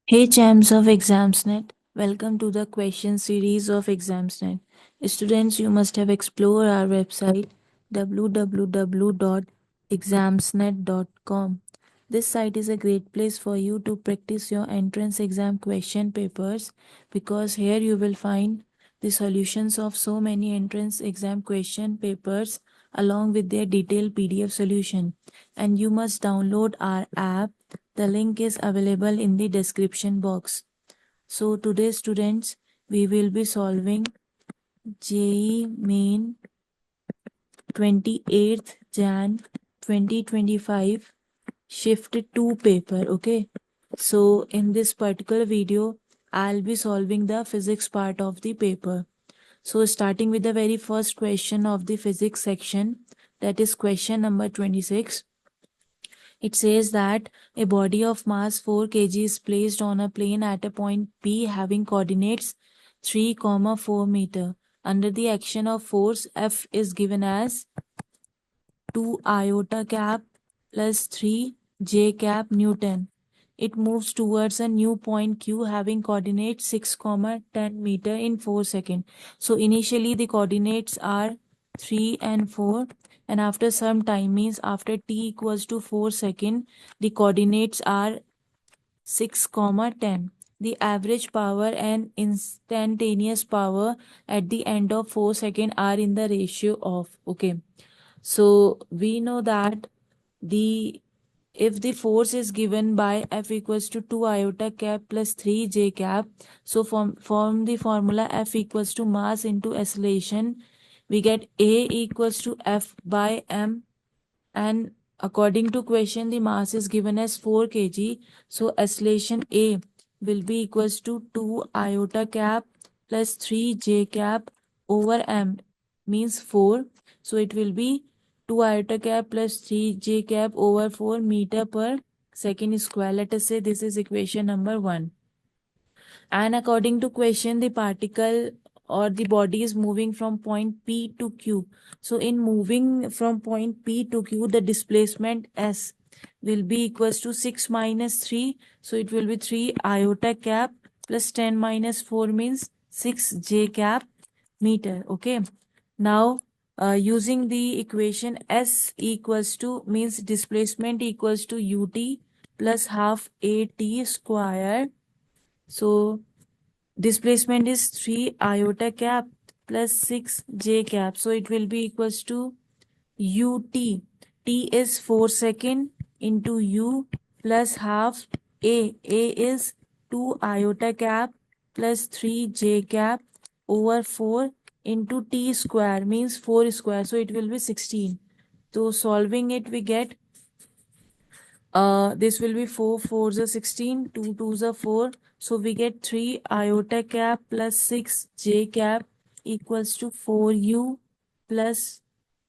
Hey champs of ExamsNet, welcome to the question series of ExamsNet. Students, you must have explored our website www.examsnet.com. This site is a great place for you to practice your entrance exam question papers because here you will find the solutions of so many entrance exam question papers along with their detailed PDF solution. And you must download our app. The link is available in the description box. So today students, we will be solving JEE Main 28th Jan 2025 Shift 2 paper. Okay. So in this particular video, I'll be solving the physics part of the paper. So starting with the very first question of the physics section, that is question number 26. It says that a body of mass 4 kg is placed on a plane at a point P having coordinates 3, 4 meter. Under the action of force, F is given as 2 iota cap plus 3 j cap Newton. It moves towards a new point Q having coordinates 6, 10 meter in 4 seconds. So initially the coordinates are 3 and 4, and after some time, means after t equals to 4 second, the coordinates are 6, 10. The average power and instantaneous power at the end of 4 second are in the ratio of, okay. So we know that the if the force is given by F equals to 2 iota cap plus 3 j cap, so from the formula F equals to mass into acceleration, we get A equals to F by M, and according to question the mass is given as 4 kg, so acceleration A will be equals to 2 iota cap plus 3 j cap over M, means 4, so it will be 2 iota cap plus 3 j cap over 4 meter per second square. Let us say this is equation number 1. And according to question, the particle or the body is moving from point P to Q. So in moving from point P to Q, the displacement S will be equals to 6 minus 3. So it will be 3 iota cap plus 10 minus 4 means 6 j cap meter. Okay. Now using the equation S equals to, means displacement equals to ut plus half at square. So displacement is 3 iota cap plus 6 j cap. So it will be equals to ut. T is 4 second into u plus half a. A is 2 iota cap plus 3 j cap over 4 into t square, means 4 square. So it will be 16. So solving it, we get this will be 4 4s are 16, 2 2s are 4. So we get 3 iota cap plus 6 j cap equals to 4u plus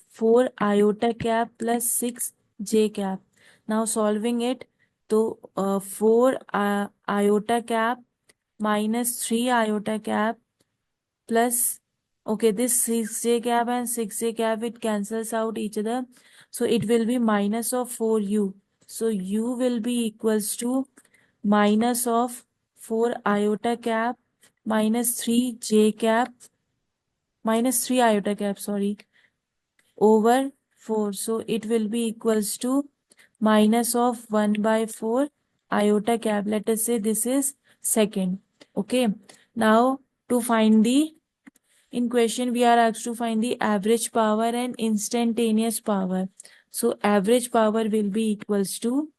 4 iota cap plus 6 j cap. Now solving it, so 4 iota cap minus 3 iota cap plus, okay, this 6j cap and 6j cap, it cancels out each other, so it will be minus of 4u. So u will be equals to minus of 4 iota cap minus 3 j cap minus 3 iota cap, sorry, over 4. So it will be equals to minus of 1 by 4 iota cap. Let us say this is second. Okay. Now to find the, in question, we are asked to find the average power and instantaneous power. So average power will be equals to,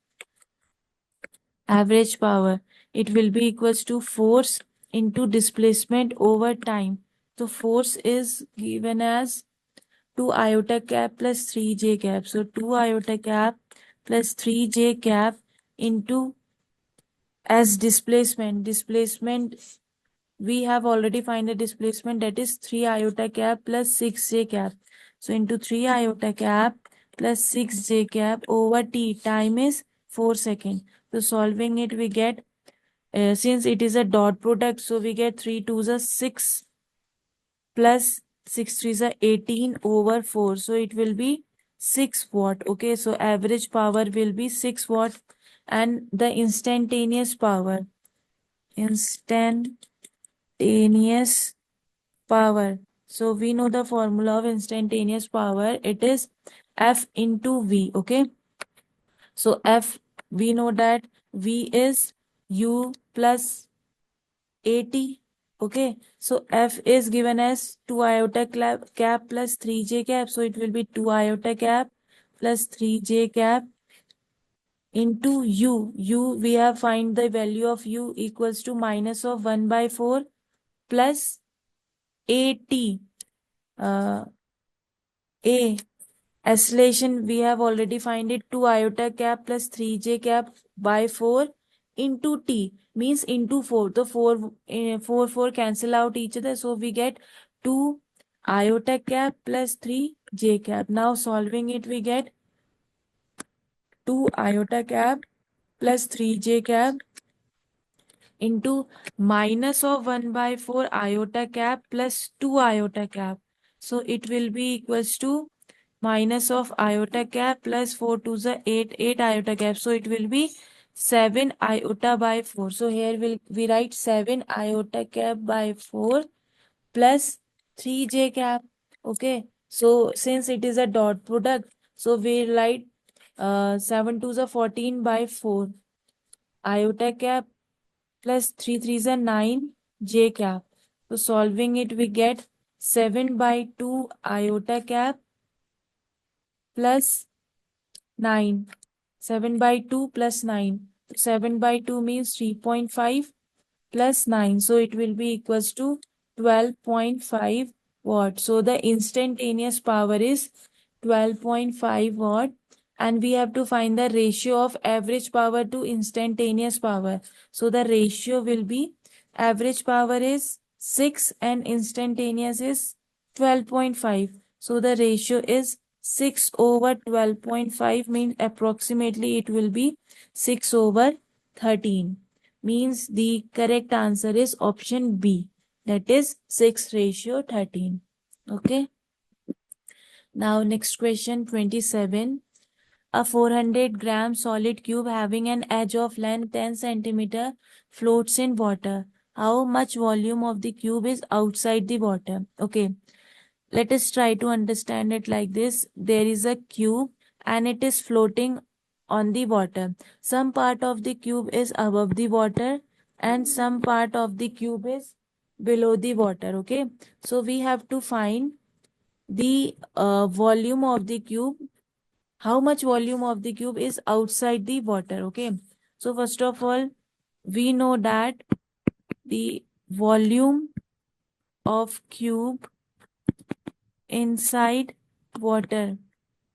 average power, it will be equals to force into displacement over time. So force is given as 2 iota cap plus 3 j cap. So 2 iota cap plus 3 j cap into, as displacement we have already find the displacement, that is 3 iota cap plus 6 j cap. So into 3 iota cap plus 6 j cap over t, time is 4 seconds. So solving it, we get, since it is a dot product, so we get 3 2s are 6 plus 6 threes are 18 over 4. So it will be 6 watt. Okay, so average power will be 6 watt. And the instantaneous power, instantaneous power. So we know the formula of instantaneous power. It is F into V. Okay. So F, we know that V is U plus AT. Okay. So F is given as 2 iota cap plus 3j cap. So it will be 2 iota cap plus 3j cap into U. U, we have find the value of U equals to minus of 1 by 4 plus AT. A acceleration, we have already find it 2 iota cap plus 3j cap by 4 into T, means into 4. The 4 cancel out each other. So we get 2 iota cap plus 3j cap. Now solving it, we get 2 iota cap plus 3j cap into minus of 1 by 4 iota cap plus 2 iota cap. So it will be equals to minus of iota cap plus 4 to the 8 iota cap. So it will be 7 iota by 4. So here we write 7 iota cap by 4 plus 3j cap. Okay. So since it is a dot product, so we write 7 to the 14 by 4 iota cap plus 3 threes are 9 j cap. So solving it, we get 7 by 2 iota cap plus 9. 7 by 2 plus 9. 7 by 2 means 3.5 plus 9. So it will be equals to 12.5 watt. So the instantaneous power is 12.5 watt. And we have to find the ratio of average power to instantaneous power. So the ratio will be average power is 6 and instantaneous is 12.5. So the ratio is 6 over 12.5, means approximately it will be 6 over 13. Means the correct answer is option B. That is 6 ratio 13. Okay. Now next question 27. A 400 gram solid cube having an edge of length 10 centimeter floats in water. How much volume of the cube is outside the water? Okay. Let us try to understand it like this. There is a cube and it is floating on the water. Some part of the cube is above the water and some part of the cube is below the water. Okay. So we have to find the volume of the cube. How much volume of the cube is outside the water? Okay. So first of all, we know that the volume of cube inside water.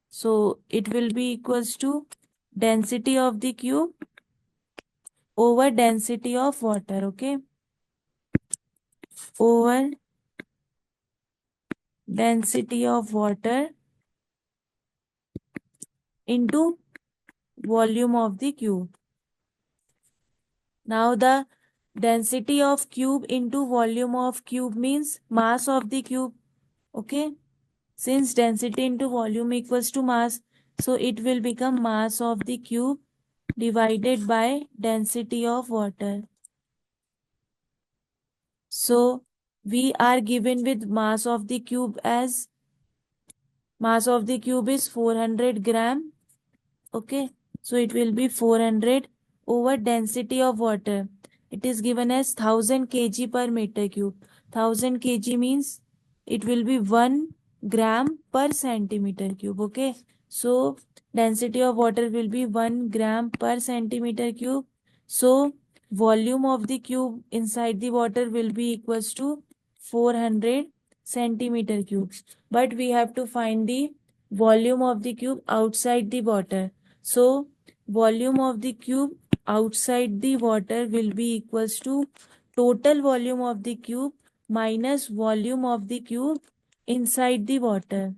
So it will be equals to density of the cube over density of water. Okay. Over density of water into volume of the cube. Now the density of cube into volume of cube means mass of the cube. Okay. Since density into volume equals to mass, so it will become mass of the cube divided by density of water. So we are given with mass of the cube as mass of the cube is 400 gram. Okay. So it will be 400 over density of water. It is given as 1000 kg per meter cube. 1000 kg means it will be 1 gram per centimeter cube. Okay. So density of water will be 1 gram per centimeter cube. So volume of the cube inside the water will be equals to 400 centimeter cubes. But we have to find the volume of the cube outside the water. So volume of the cube outside the water will be equals to total volume of the cube minus volume of the cube inside the water.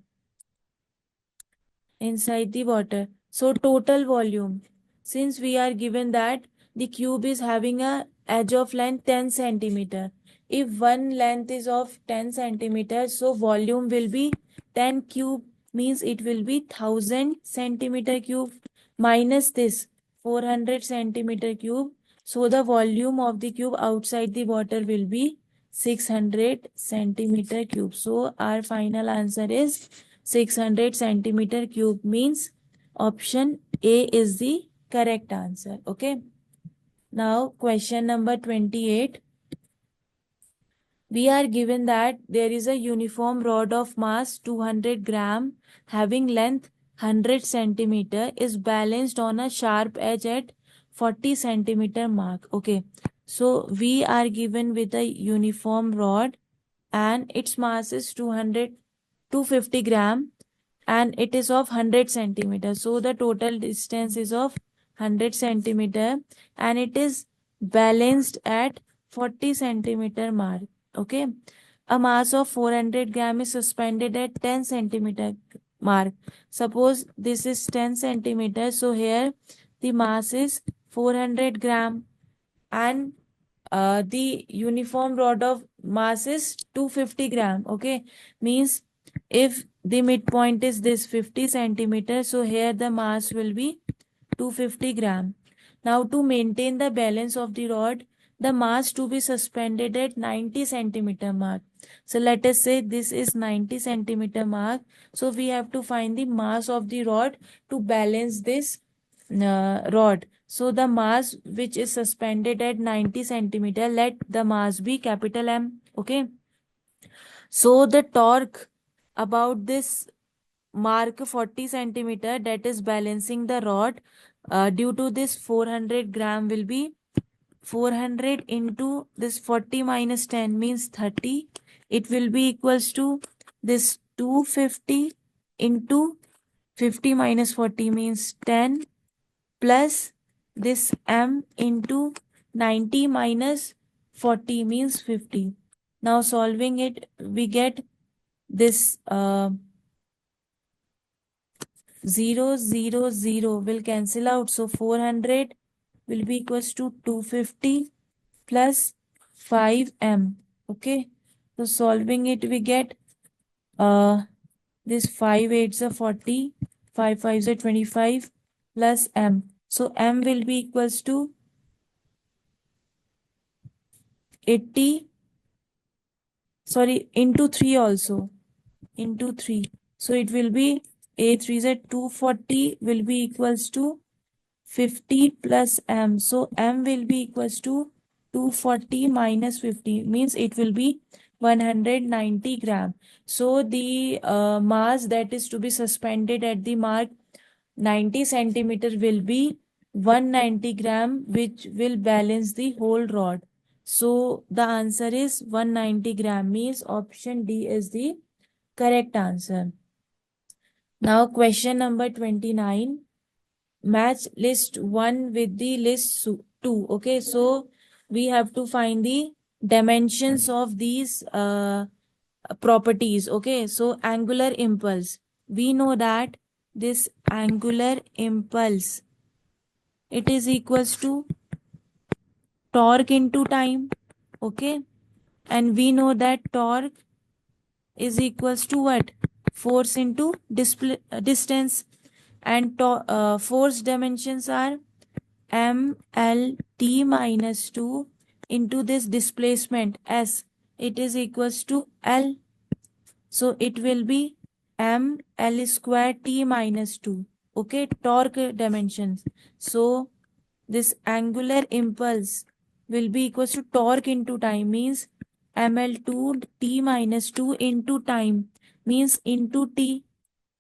Inside the water. So total volume. Since we are given that the cube is having a edge of length 10 centimeter. if one length is of 10 centimeters, so volume will be 10 cube, means it will be 1000 centimeter cube minus this 400 centimeter cube. So the volume of the cube outside the water will be 600 centimeter cube. So our final answer is 600 centimeter cube, means option A is the correct answer. Okay. Now question number 28. We are given that there is a uniform rod of mass 200 gram having length 100 centimeter is balanced on a sharp edge at 40 centimeter mark. Okay. So we are given with a uniform rod and its mass is 250 gram and it is of 100 centimeter. So the total distance is of 100 centimeter and it is balanced at 40 centimeter mark. Okay. A mass of 400 gram is suspended at 10 centimeter mark. Suppose this is 10 centimeter. So here the mass is 400 gram and the uniform rod of mass is 250 gram. Okay. Means if the midpoint is this 50 centimeter, so here the mass will be 250 gram. Now to maintain the balance of the rod, the mass to be suspended at 90 centimeter mark. So let us say this is 90 centimeter mark. So we have to find the mass of the rod to balance this rod. So the mass which is suspended at 90 centimeter, let the mass be capital M. Okay. So the torque about this mark 40 centimeter that is balancing the rod due to this 400 gram will be 400 into this 40 minus 10 means 30. It will be equals to this 250 into 50 minus 40 means 10 plus this m into 90 minus 40 means 50. Now solving it, we get this 0, 0, 0 will cancel out. So 400 will be equals to 250 plus 5m. Okay. So solving it, we get this 5 8s are 40, 5 5s are 25 plus m. So m will be equals to 80, sorry, into 3 also, into 3. So it will be a 3 is at 240 will be equals to 50 plus m. So m will be equals to 240 minus 50 means it will be 190 gram. So the mass that is to be suspended at the mark 90 centimeter will be 190 gram, which will balance the whole rod. So the answer is 190 gram, means option D is the correct answer. Now question number 29. Match list 1 with the list 2. Okay, so we have to find the dimensions of these properties. Okay, so angular impulse. We know that this angular impulse, it is equals to torque into time. Okay, and we know that torque is equals to what? Force into distance, and force dimensions are m l t minus 2 into this displacement s, it is equals to l. So it will be m l square t minus 2. Okay, torque dimensions. So this angular impulse will be equals to torque into time, means ml2 t minus 2 into time, means into t.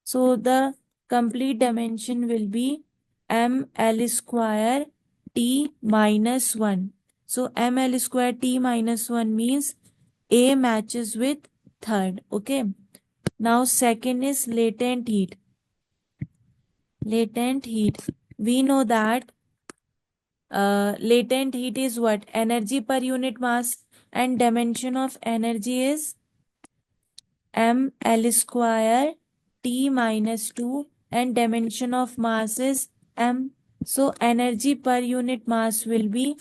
So the complete dimension will be ml square t minus 1. So ml square t minus 1 means A matches with third. Okay. Now second is latent heat. Latent heat. We know that latent heat is what? Energy per unit mass, and dimension of energy is ml square t minus 2 and dimension of mass is m. So energy per unit mass will be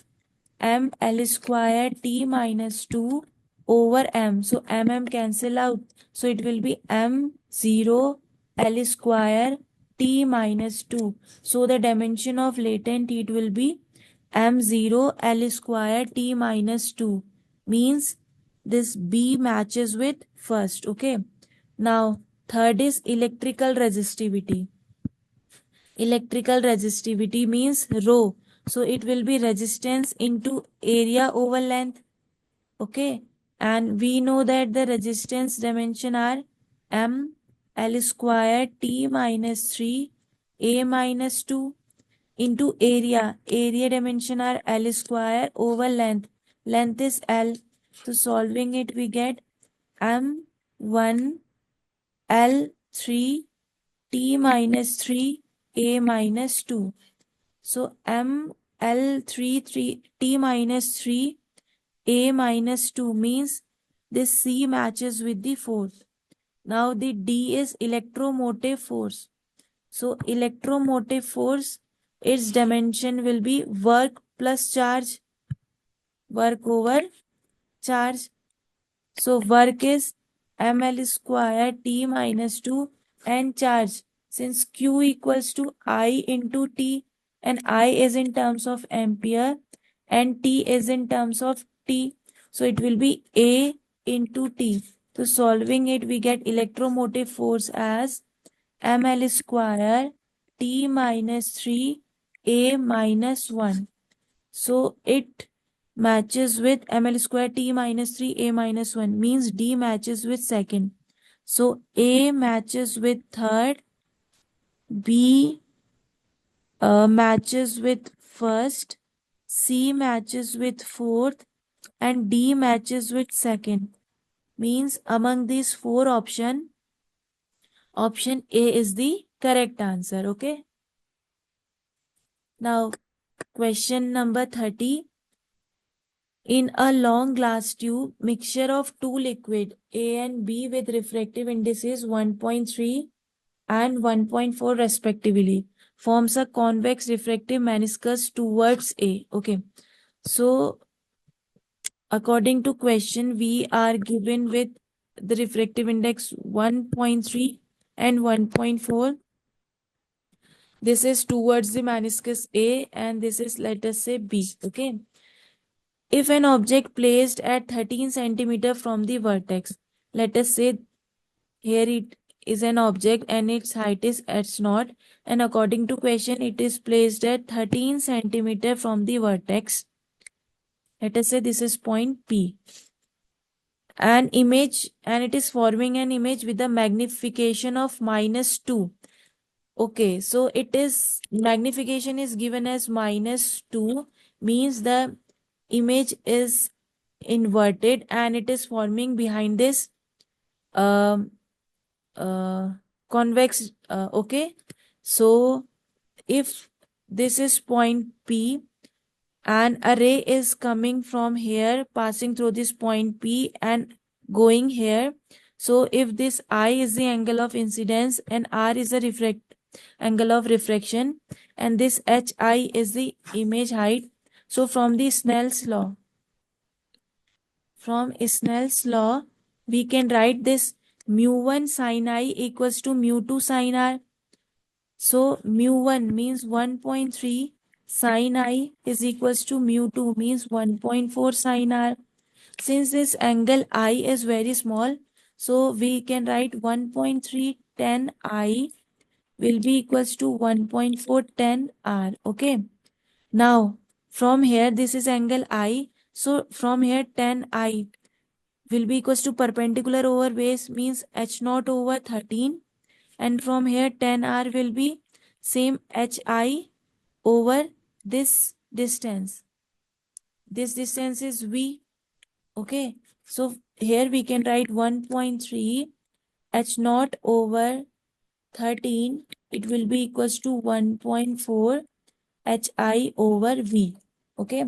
ml square t minus 2 over m. So mm cancel out. So it will be m0 L square t minus 2. So the dimension of latent heat will be m0 L square t minus 2. Means this B matches with first. Okay. Now third is electrical resistivity. Electrical resistivity means rho. So it will be resistance into area over length. Okay. And we know that the resistance dimension are m L square t minus 3 a minus 2 into area. Area dimension are L square over length. Length is L. So solving it we get m1 L3 t minus 3 a minus 2. So m L3 t minus 3 a minus 2 means this C matches with the fourth. Now the D is electromotive force. So electromotive force, its dimension will be work plus charge, work over charge. So work is ml square t minus 2 and charge. Since Q equals to I into T and I is in terms of ampere and T is in terms of T. So it will be A into T. So solving it we get electromotive force as ml square T minus 3 A minus 1. So it matches with ml square t minus 3 a minus 1 means D matches with second. So A matches with third, B matches with first, C matches with fourth, and D matches with second. Means among these four options, option A is the correct answer. Okay. Now question number 30. In a long glass tube, mixture of two liquid A and B with refractive indices 1.3 and 1.4 respectively forms a convex refractive meniscus towards A. Okay. So according to question, we are given with the refractive index 1.3 and 1.4. This is towards the meniscus A and this is, let us say, B. Okay. If an object placed at 13 centimeter from the vertex, let us say here it is an object and its height is h0, and according to question it is placed at 13 centimeter from the vertex. Let us say this is point P. An image, and it is forming an image with a magnification of -2. Okay, so it is magnification is given as -2 means the image is inverted and it is forming behind this um convex. Okay, so if this is point P and a ray is coming from here passing through this point P and going here, so if this I is the angle of incidence and R is the angle of refraction and this HI is the image height, so from Snell's law, we can write this mu1 sin I equals to mu2 sin R. So mu1 means 1.3 sin I is equals to mu2 means 1.4 sin R. Since this angle I is very small, so we can write 1.3 tan I will be equals to 1.4 tan R. Okay. Now from here this is angle I. So from here tan I will be equals to perpendicular over base means h0 over 13, and from here tan R will be same hi over this distance. This distance is V. Okay. So here we can write 1.3 h0 over 13. It will be equals to 1.4 hi over V. Okay.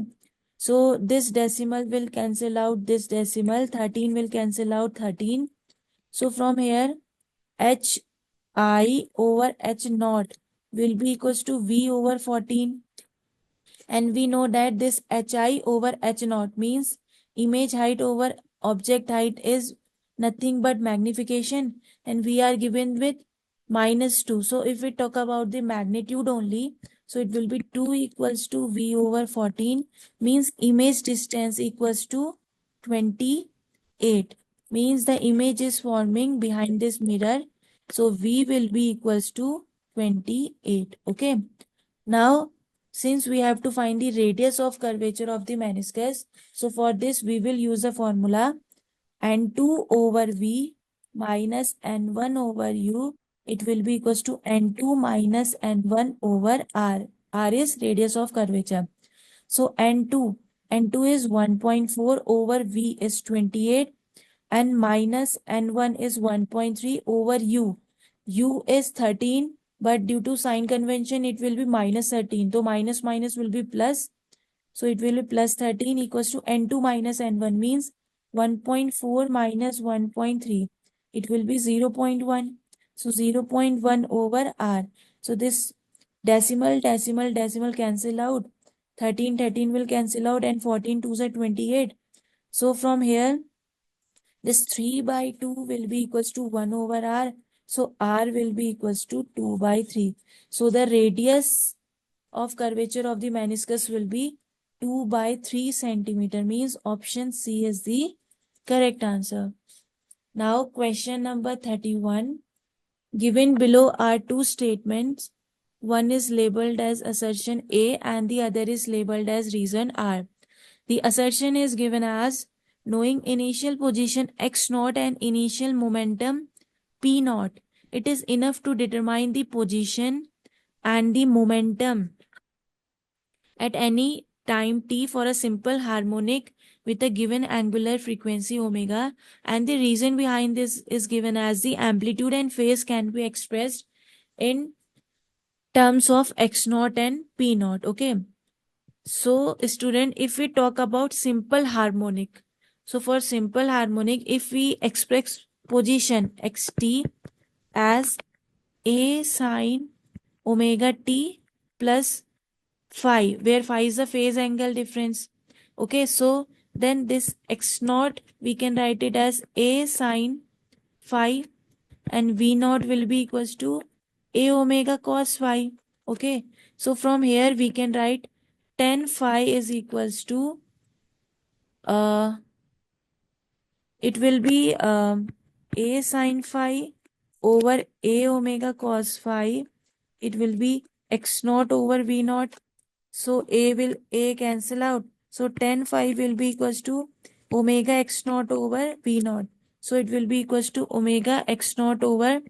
So this decimal will cancel out this decimal. 13 will cancel out 13. So from here hi over h0 will be equals to V over 14. And we know that this hi over h0 means image height over object height is nothing but magnification, and we are given with -2. So if we talk about the magnitude only, so it will be 2 equals to V over 14, means image distance equals to 28, means the image is forming behind this mirror. So V will be equals to 28. Okay. Now, since we have to find the radius of curvature of the meniscus, so for this we will use the formula n2 over v minus n1 over u. It will be equals to n2 minus n1 over r. R is radius of curvature. So n2 is 1.4 over v is 28, and minus n1 is 1.3 over u. U is 13, but due to sign convention it will be minus 13. So minus minus will be plus. So it will be plus 13 equals to n2 minus n1, means 1.4 minus 1.3. It will be 0.1. So 0.1 over r. So this decimal cancel out. 13 will cancel out, and 14 2s are 28. So from here, this 3 by 2 will be equals to 1 over r. So r will be equals to 2 by 3. So the radius of curvature of the meniscus will be 2 by 3 centimeter, means option C is the correct answer. Now question number 31. Given below are two statements. One is labeled as assertion A and the other is labeled as reason R. The assertion is given as knowing initial position x naught and initial momentum p naught, it is enough to determine the position and the momentum at any time t for a simple harmonic with a given angular frequency omega, and the reason behind this is given as the amplitude and phase can be expressed in terms of x naught and p naught. Okay, so student, if we talk about simple harmonic, so for simple harmonic, if we express position xt as a sine omega t plus phi, where phi is the phase angle difference. Okay, so then this x naught we can write it as a sine phi, and v naught will be equals to a omega cos phi. Okay, so from here we can write tan phi is equals to it will be a sine phi over a omega cos phi. It will be x naught over v naught. So a cancel out. So tan phi will be equals to omega x naught over v naught. So it will be equals to omega x naught over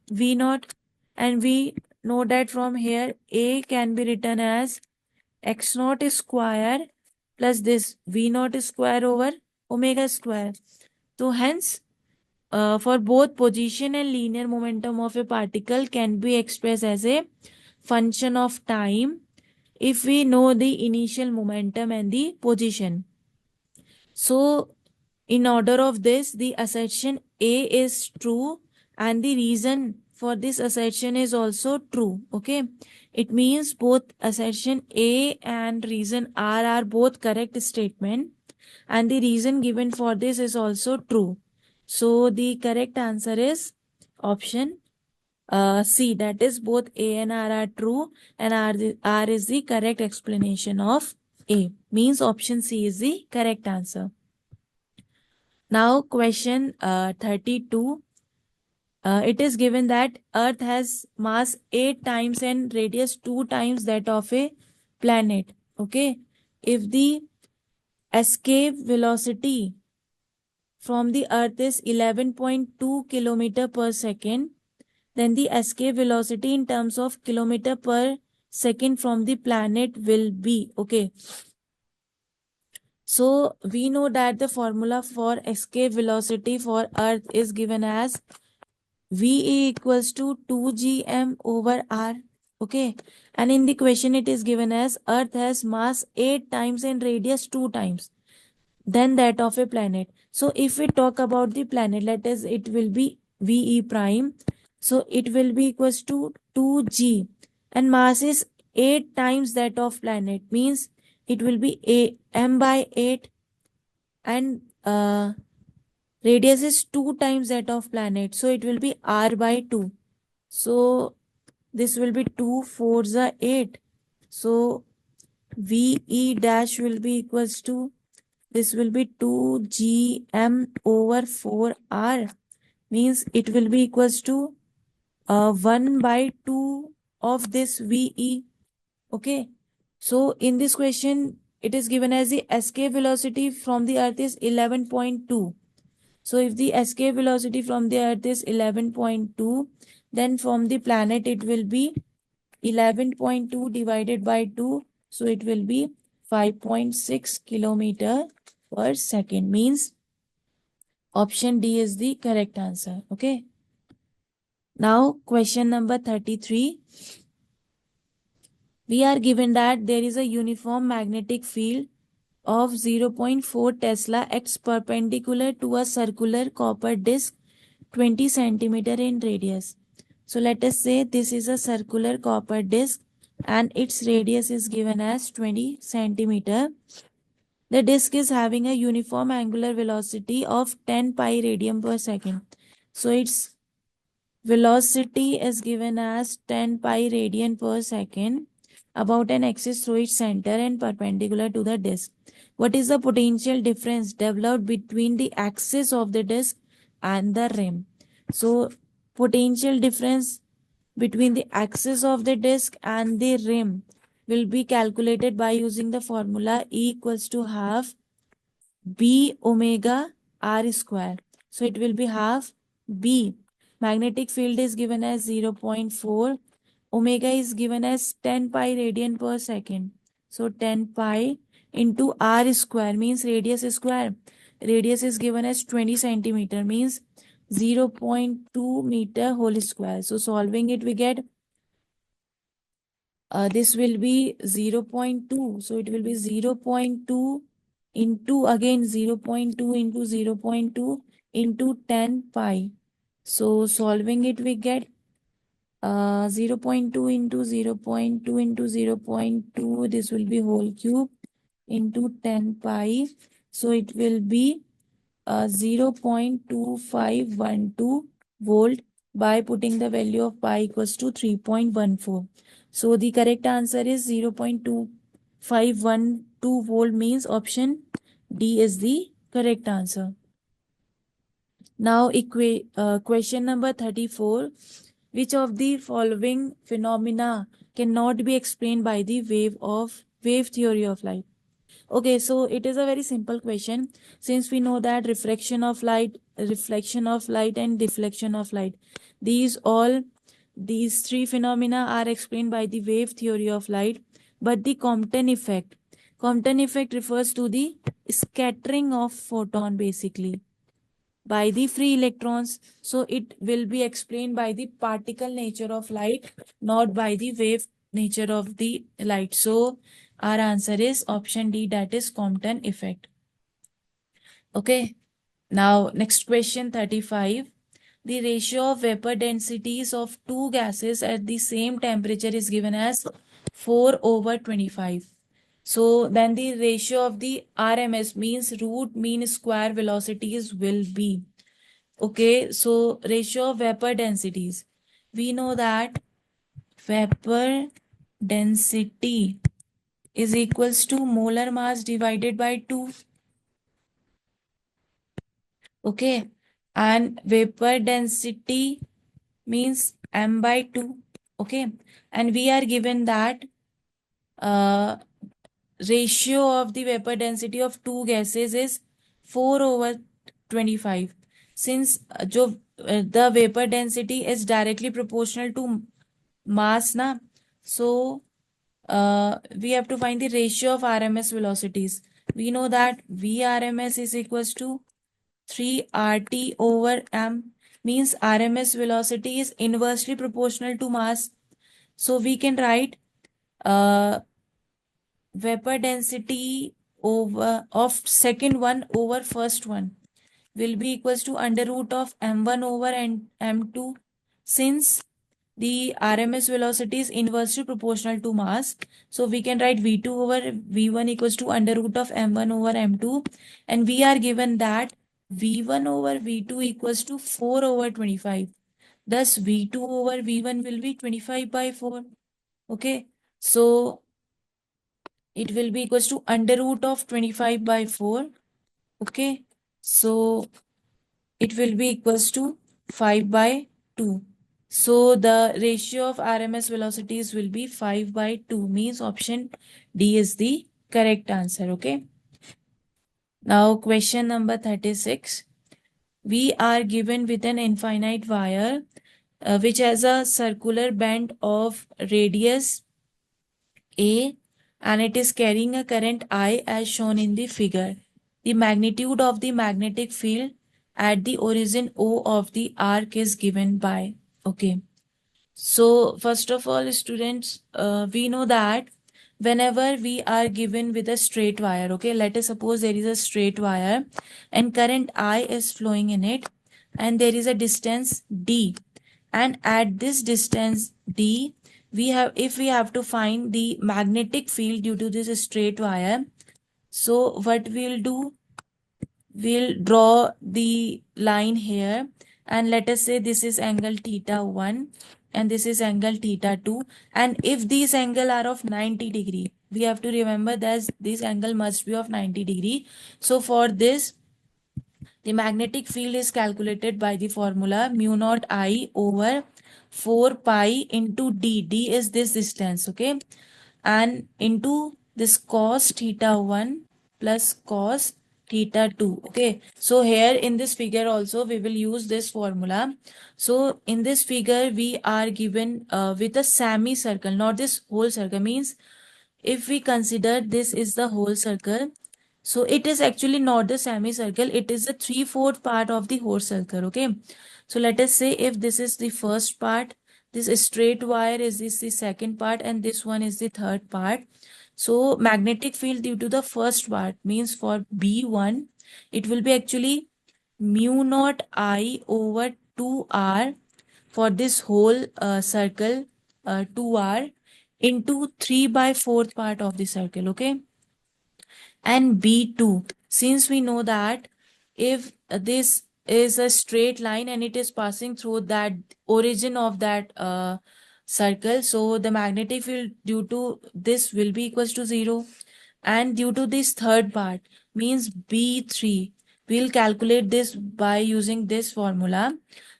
v naught. And we know that from here a can be written as x naught square plus this v naught square over omega square. So hence for both position and linear momentum of a particle can be expressed as a function of time if we know the initial momentum and the position. So in order of this, the assertion A is true and the reason for this assertion is also true. Okay, it means both assertion A and reason R are both correct statement, and the reason given for this is also true. So the correct answer is option C, that is both A and R are true, and R is the correct explanation of A, means option C is the correct answer. Now question 32. It is given that Earth has mass 8 times and radius 2 times that of a planet. Okay, if the escape velocity from the Earth is 11.2 kilometer per second, then the escape velocity in terms of kilometer per second from the planet will be. Okay, so we know that the formula for escape velocity for Earth is given as V equals to 2gm over r. Okay, and in the question it is given as Earth has mass 8 times and radius 2 times than that of a planet. So if we talk about the planet, let us, it will be VE prime. So it will be equals to 2g, and mass is 8 times that of planet, means it will be a m by 8, and Radius is 2 times that of planet, so it will be r by 2. So this will be 2 4s are 8. So VE dash will be equals to, this will be 2 GM over 4R, means it will be equals to 1 by 2 of this VE. Okay. So in this question, it is given as the escape velocity from the earth is 11.2. So if the escape velocity from the earth is 11.2, then from the planet it will be 11.2 divided by 2. So it will be 5.6 kilometer per second, means option D is the correct answer. Okay. Now question number 33. We are given that there is a uniform magnetic field of 0.4 Tesla acts perpendicular to a circular copper disc 20 centimeter in radius. So let us say this is a circular copper disc and its radius is given as 20 centimeter. The disc is having a uniform angular velocity of 10 pi radian per second. So its velocity is given as 10 pi radian per second about an axis through its center and perpendicular to the disk. What is the potential difference developed between the axis of the disk and the rim? So potential difference between the axis of the disk and the rim will be calculated by using the formula E equals to half B omega R square. So it will be half B. Magnetic field is given as 0.4. Omega is given as 10 pi radian per second. So 10 pi into R square means radius square. Radius is given as 20 centimeter means 0.2 meter whole square. So solving it, we get this will be 0.2. So it will be 0.2 into again 0.2 into 0.2 into 10 pi. So solving it, we get 0.2 into 0.2 into 0.2. This will be whole cube into 10 pi. So it will be 0.2512 volt by putting the value of pi equals to 3.14. So the correct answer is 0.2512 volt, means option D is the correct answer. Now question number 34. Which of the following phenomena cannot be explained by the wave theory of light? Okay, so it is a very simple question, since we know that reflection of light and deflection of light, these three phenomena are explained by the wave theory of light. But the Compton effect refers to the scattering of photon basically by the free electrons. So it will be explained by the particle nature of light, not by the wave nature of the light. So our answer is option D, that is Compton effect. Okay. Now next question 35. The ratio of vapor densities of two gases at the same temperature is given as 4/25. So then the ratio of the RMS means root mean square velocities will be. Okay, so ratio of vapor densities. We know that vapor density is equals to molar mass divided by 2. Okay, and vapor density means m by 2. Okay, and we are given that uh, ratio of the vapor density of two gases is 4/25. Since the vapor density is directly proportional to mass na, so we have to find the ratio of RMS velocities. We know that VRMS is equals to 3 RT over M, means RMS velocity is inversely proportional to mass. So we can write vapor density over of second one over first one will be equals to under root of m1 over and m2. Since the RMS velocity is inversely proportional to mass, so we can write v2 over v1 equals to under root of m1 over m2, and we are given that V1 over V2 equals to 4 over 25. Thus, V2 over V1 will be 25 by 4. Okay. So, it will be equals to under root of 25 by 4. Okay. So, it will be equals to 5 by 2. So, the ratio of RMS velocities will be 5 by 2, means option D is the correct answer. Okay. Now, question number 36. We are given with an infinite wire which has a circular band of radius A and it is carrying a current I as shown in the figure. The magnitude of the magnetic field at the origin O of the arc is given by. Okay. So, first of all, students, we know that whenever we are given with a straight wire, okay, let us suppose there is a straight wire and current I is flowing in it and there is a distance D. And at this distance D, we have, if we have to find the magnetic field due to this straight wire, so what we'll do, we'll draw the line here and let us say this is angle theta 1 and this is angle theta 2, and if these angle are of 90 degree, we have to remember that this angle must be of 90 degree. So for this, the magnetic field is calculated by the formula mu naught I over 4 pi into d. D is this distance, okay, and into this cos theta 1 plus cos theta 2. Okay, so here in this figure also we will use this formula. So in this figure we are given with a semicircle, not this whole circle. Means if we consider this is the whole circle, so it is actually not the semicircle, it is the 3/4 part of the whole circle. Okay, so let us say if this is the first part, this straight wire is this the second part, and this one is the third part. So magnetic field due to the first part means for B1, it will be actually mu naught I over 2R for this whole circle, 2R into 3 by 4th part of the circle. Okay, and B2, since we know that if this is a straight line and it is passing through that origin of that circle, so the magnetic field due to this will be equals to 0, and due to this third part means B3, we'll calculate this by using this formula.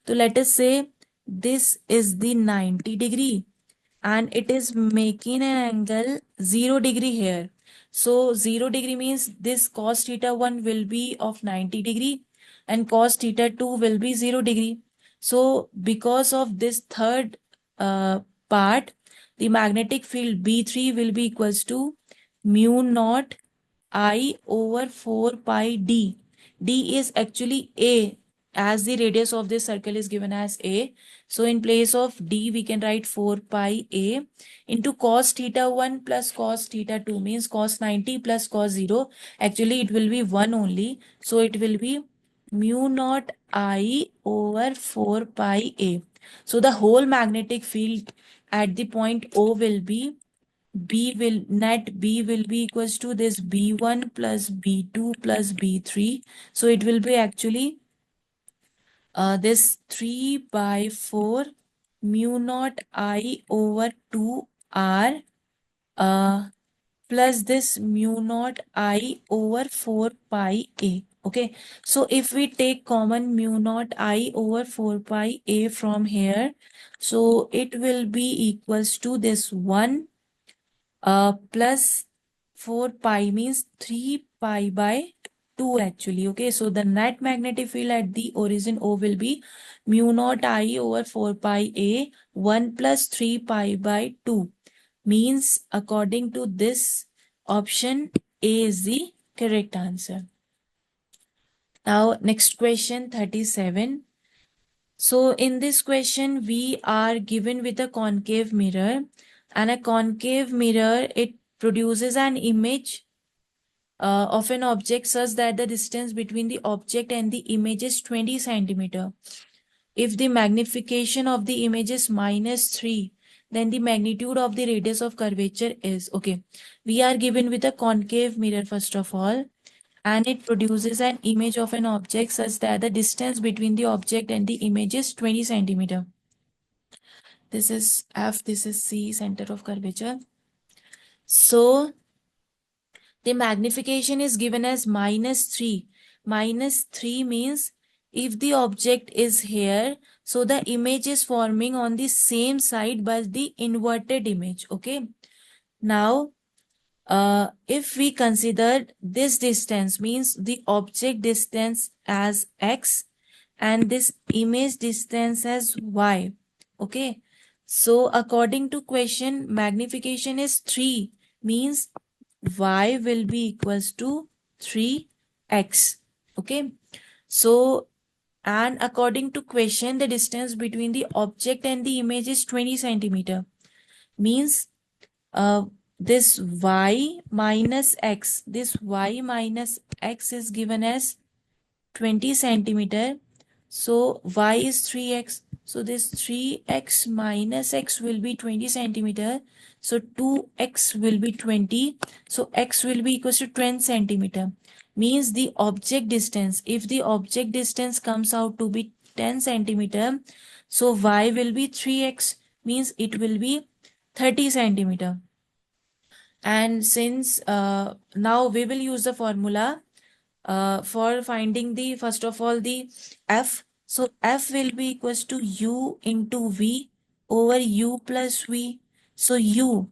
So let us say this is the 90 degree and it is making an angle 0 degree here. So 0 degree means this cos theta 1 will be of 90 degree and cos theta 2 will be 0 degree. So because of this third part, the magnetic field B3 will be equals to mu naught I over 4 pi d. D is actually A, as the radius of this circle is given as A. So in place of D, we can write 4 pi A into cos theta 1 plus cos theta 2, means cos 90 plus cos 0. Actually, it will be 1 only. So it will be mu naught I over 4 pi A. So the whole magnetic field at the point O will be net B will be equals to this B1 plus B2 plus B3. So it will be actually this 3 by 4 mu naught I over 2R plus this mu naught I over 4 pi A. Okay, so if we take common mu naught I over 4 pi A from here, so it will be equals to this 1 plus 4 pi means 3 pi by 2 actually. Okay, so the net magnetic field at the origin O will be mu naught I over 4 pi A 1 plus 3 pi by 2, means according to this option A is the correct answer. Now next question 37. So in this question we are given with a concave mirror, and a concave mirror, it produces an image of an object such that the distance between the object and the image is 20 centimeter. If the magnification of the image is -3, then the magnitude of the radius of curvature is, okay, we are given with a concave mirror first of all, and it produces an image of an object such that the distance between the object and the image is 20 centimeter. This is F, this is C, center of curvature. So the magnification is given as -3. -3 means if the object is here, so the image is forming on the same side but the inverted image. Okay. Now, if we consider this distance means the object distance as x and this image distance as y. Okay. So according to question, magnification is 3 means y will be equals to 3x. Okay. So, and according to question, the distance between the object and the image is 20 centimeter. Means this y minus x, this y minus x is given as 20 centimeter. So y is 3x. So this 3x minus x will be 20 centimeter. So 2x will be 20. So x will be equals to 10 centimeter. Means the object distance. If the object distance comes out to be 10 centimeter, so y will be 3x. Means it will be 30 centimeter. And since now we will use the formula for finding the first of all the f. So f will be equals to u into v over u plus v. So u,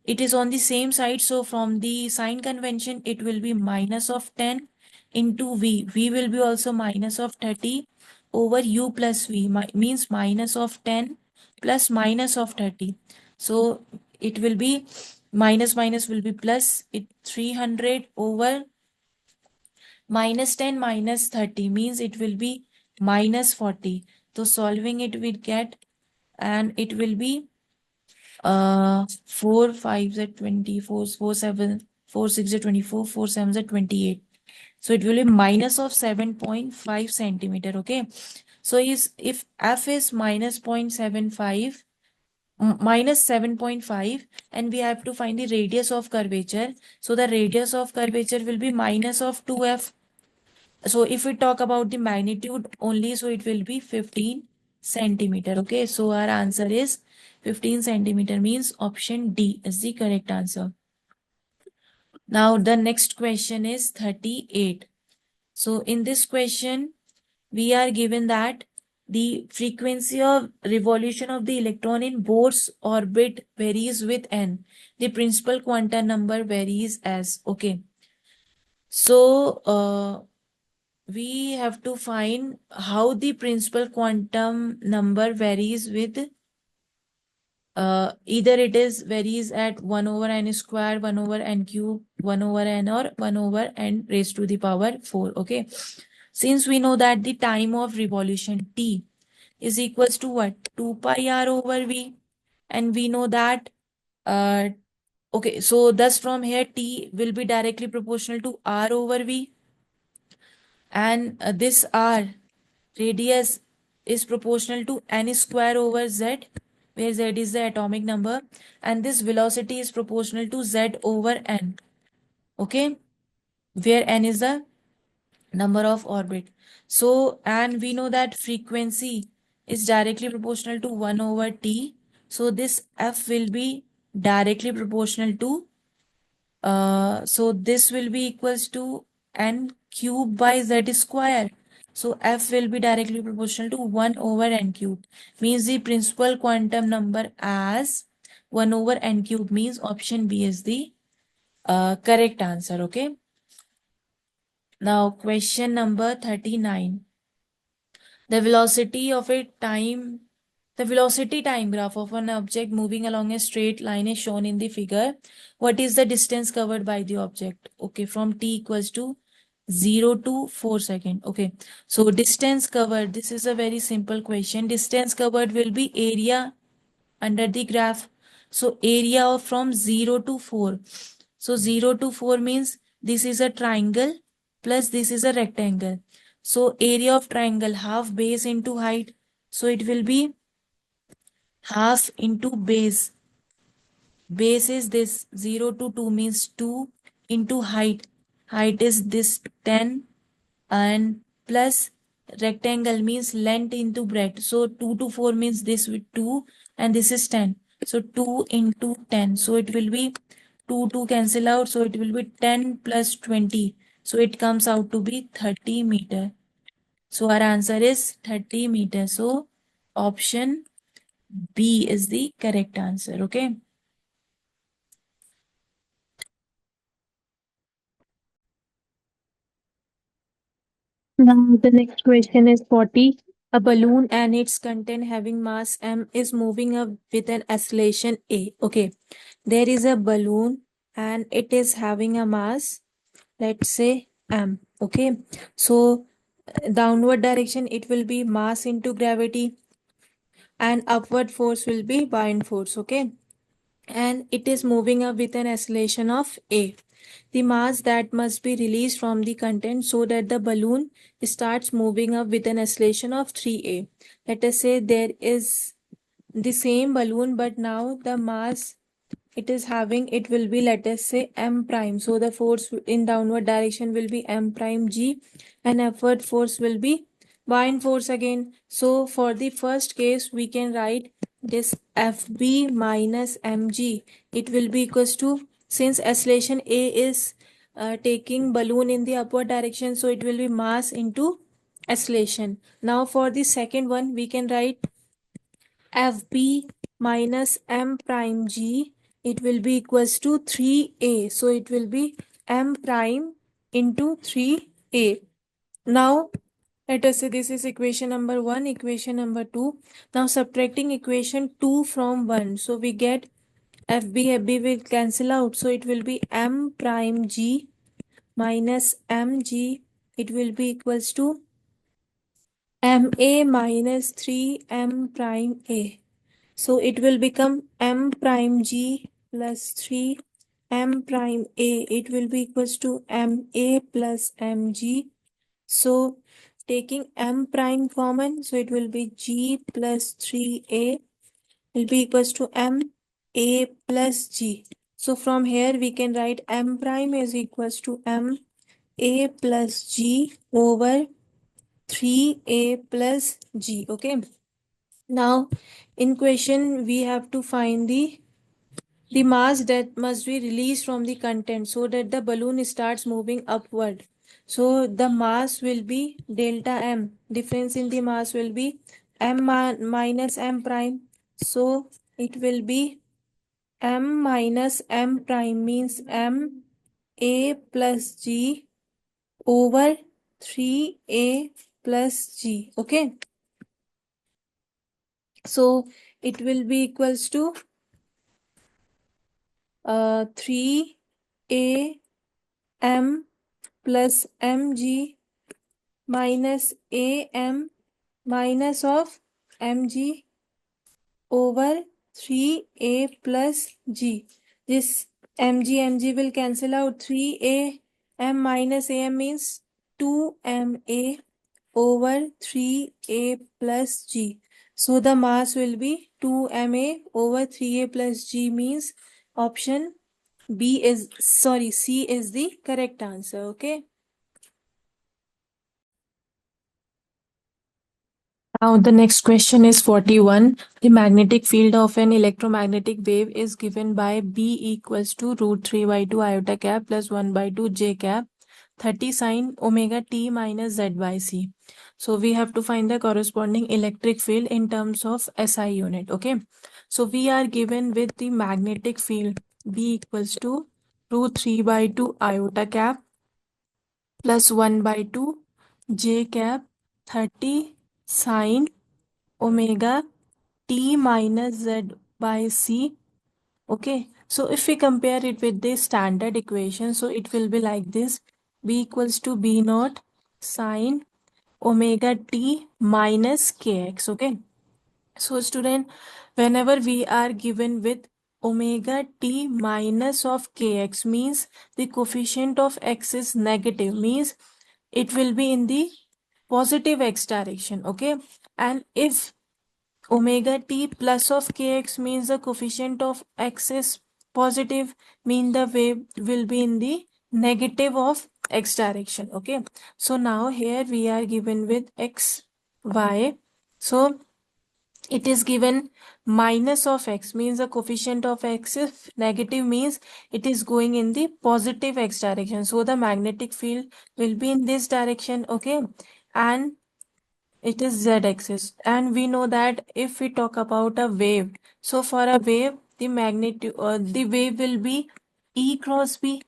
it is on the same side, so from the sign convention it will be minus of 10 into v will be also minus of 30 over u plus v, means minus of 10 plus minus of 30. So it will be minus minus will be plus, it 300 over minus 10 minus 30 means it will be minus 40. So solving it we get, and it will be 4 5 is 24, 4 7 4 6 is 24, 4 7 is 28. So it will be minus of 7.5 centimeter. Okay. So if f is minus 0.75 minus 7.5 and we have to find the radius of curvature. So the radius of curvature will be minus of 2f. So if we talk about the magnitude only, so it will be 15 centimeter. Okay. So our answer is 15 centimeter, means option D is the correct answer. Now the next question is 38. So in this question, we are given that the frequency of revolution of the electron in Bohr's orbit varies with n. The principal quantum number varies as. Okay. So we have to find how the principal quantum number varies with either it is varies at 1 over n square, 1 over n cube, 1 over n, or 1 over n raised to the power 4. Okay. Since we know that the time of revolution t is equals to what? 2 pi r over v. And we know that, okay, so thus from here t will be directly proportional to r over v. And this r radius is proportional to n square over z, where z is the atomic number, and this velocity is proportional to z over n. Okay, where n is the number of orbit. So, and we know that frequency is directly proportional to 1 over t. So this f will be directly proportional to, so this will be equals to n cube by z square. So f will be directly proportional to 1 over n cube. Means the principal quantum number as 1 over n cube, means option B is the correct answer. Okay. Now question number 39. The velocity of a time, the velocity time graph of an object moving along a straight line is shown in the figure. What is the distance covered by the object? Okay, from t equals to 0 to 4 seconds. Okay, so distance covered, this is a very simple question. Distance covered will be area under the graph. So area of from 0 to 4. So 0 to 4 means this is a triangle plus this is a rectangle. So area of triangle, half base into height. So it will be half into base. Base is this 0 to 2 means 2 into height. height is this 10, and plus rectangle means length into breadth. So 2 to 4 means this with 2 and this is 10. So 2 into 10. So it will be 2 cancel out. So it will be 10 plus 20. So it comes out to be 30 meter. So our answer is 30 meters. So option B is the correct answer. Okay. Now the next question is 40. A balloon and its content having mass m is moving up with an acceleration a. Okay. There is a balloon and it is having a mass, let's say m. Okay. So downward direction it will be mass into gravity and upward force will be buoyant force. Okay, and it is moving up with an acceleration of a. The mass that must be released from the content so that the balloon starts moving up with an acceleration of 3a. Let us say there is the same balloon, but now the mass it is having, it will be, let us say, m prime. So the force in downward direction will be m prime g, and upward force will be buoyant force again. So for the first case we can write this fb minus mg. It will be equals to, since acceleration a is taking balloon in the upward direction, so it will be mass into acceleration. Now for the second one we can write fb minus m prime g. It will be equals to 3a. So it will be m prime into 3a. Now let us say this is equation number 1, equation number 2. Now subtracting equation 2 from 1. So we get fb will cancel out. So it will be m prime g minus mg. It will be equals to ma minus 3m prime a. So it will become m prime g plus 3 m prime a. It will be equals to ma plus mg. So taking m prime common, so it will be g plus 3a will be equals to m a plus g. So from here we can write m prime is equals to m a plus g over 3a plus g. Okay. Now in question we have to find the mass that must be released from the content so that the balloon starts moving upward. So the mass will be delta m. Difference in the mass will be minus m prime. So it will be m minus m prime means m a plus g over 3a plus g. Okay. So it will be equals to 3a m plus mg minus am minus of mg over 3a plus g. This mg will cancel out. 3a m minus am means 2ma over 3a plus g. So the mass will be 2ma over 3a plus g, means option C is the correct answer. Okay. Now the next question is 41. The magnetic field of an electromagnetic wave is given by B equals to root 3 by 2 iota cap plus 1 by 2 j cap 30 sine omega t minus z by c. So we have to find the corresponding electric field in terms of SI unit. Okay. So we are given with the magnetic field B equals to root 3 by 2 iota cap plus 1 by 2 j cap 30 sine omega t minus z by c. Okay, so if we compare it with the standard equation, so it will be like this: b equals to b naught sine omega t minus kx. Okay, so student, whenever we are given with omega t minus of kx, means the coefficient of x is negative, means it will be in the positive x direction. Okay, and if omega t plus of kx means the coefficient of x is positive, mean the wave will be in the negative of x direction. Okay, so now here we are given with x, y. So it is given minus of x, means the coefficient of x is negative, means it is going in the positive x direction. So the magnetic field will be in this direction. Okay, and it is z axis. And we know that if we talk about a wave, so for a wave the magnitude the wave will be E cross B.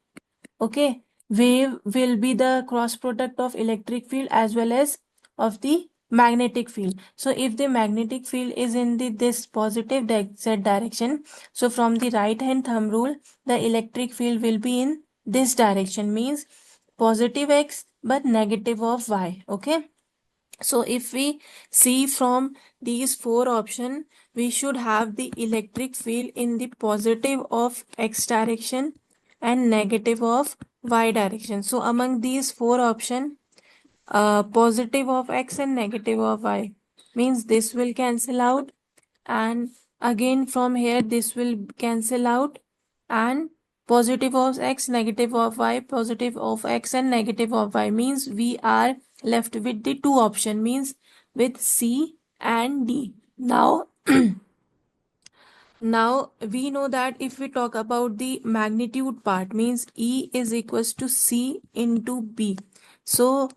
Okay, wave will be the cross product of electric field as well as of the magnetic field. So if the magnetic field is in the this positive z direction, so from the right hand thumb rule the electric field will be in this direction, means positive x but negative of y. Okay, so if we see from these four options, we should have the electric field in the positive of x direction and negative of y direction. So among these four options, positive of x and negative of y, means this will cancel out, and again from here this will cancel out, and positive of x, negative of y, positive of x and negative of y, means we are left with the two option, means with C and D. Now now we know that if we talk about the magnitude part, means E is equals to C into B. So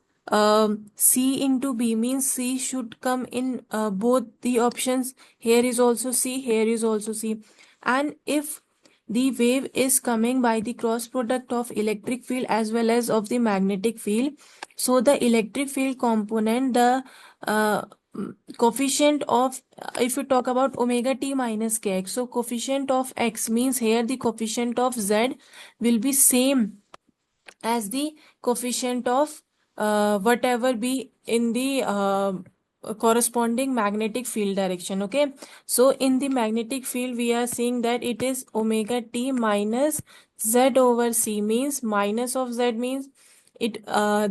C into B means C should come in both the options. Here is also C, here is also C. And if the wave is coming by the cross product of electric field as well as of the magnetic field, so the electric field component, the coefficient of, if you talk about omega t minus kx, so coefficient of x means here the coefficient of z will be same as the coefficient of whatever be in the corresponding magnetic field direction. Okay, so in the magnetic field we are seeing that it is omega t minus z over c, means minus of z means it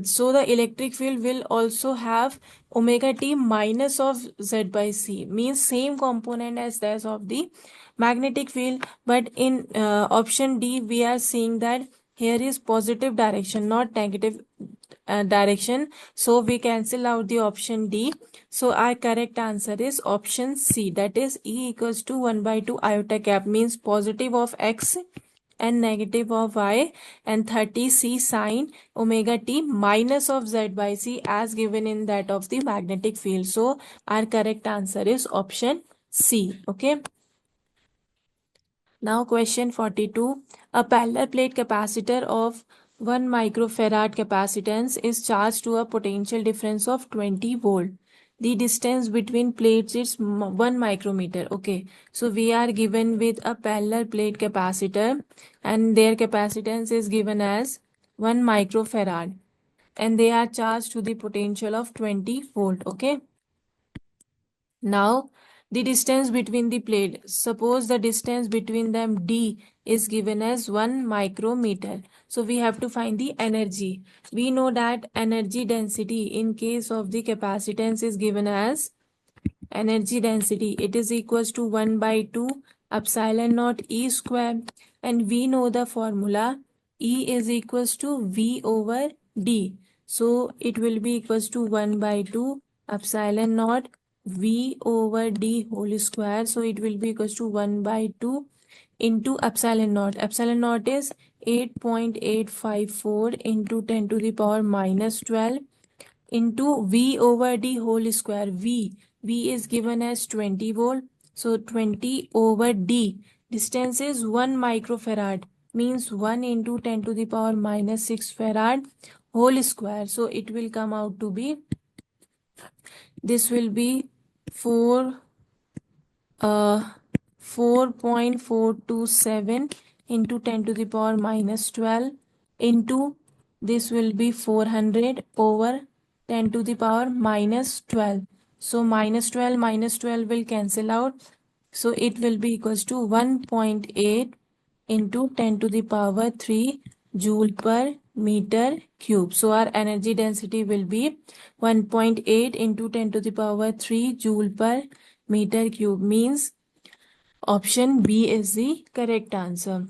so the electric field will also have omega t minus of z by c, means same component as that of the magnetic field. But in option D we are seeing that here is positive direction, not negative direction, so we cancel out the option D. So our correct answer is option C, that is E equals to 1 by 2 iota cap, means positive of x and negative of y, and 30 c sine omega t minus of z by c as given in that of the magnetic field. So our correct answer is option C. Okay, now question 42. A parallel plate capacitor of 1 microfarad capacitance is charged to a potential difference of 20 volt. The distance between plates is 1 micrometer. Okay, so we are given with a parallel plate capacitor and their capacitance is given as 1 microfarad and they are charged to the potential of 20 volt. Okay, now the distance between the plate, suppose the distance between them D is given as 1 micrometer. So we have to find the energy. We know that energy density in case of the capacitance is given as energy density. It is equals to 1 by 2 epsilon naught E square. And we know the formula E is equals to V over D. So it will be equals to 1 by 2 epsilon naught V over D whole square. So it will be equals to 1 by 2 into epsilon naught. Epsilon naught is 8.854 into 10 to the power minus 12 into V over D whole square. V is given as 20 volt. So 20 over D. Distance is 1 microfarad. Means 1 into 10 to the power minus 6 farad whole square. So it will come out to be, this will be 4 4.427 into 10 to the power minus 12 into, this will be 400 over 10 to the power minus 12. So minus 12 will cancel out. So it will be equals to 1.8 into 10 to the power 3 joule per meter cube. So our energy density will be 1.8 into 10 to the power 3 joule per meter cube, means option B is the correct answer.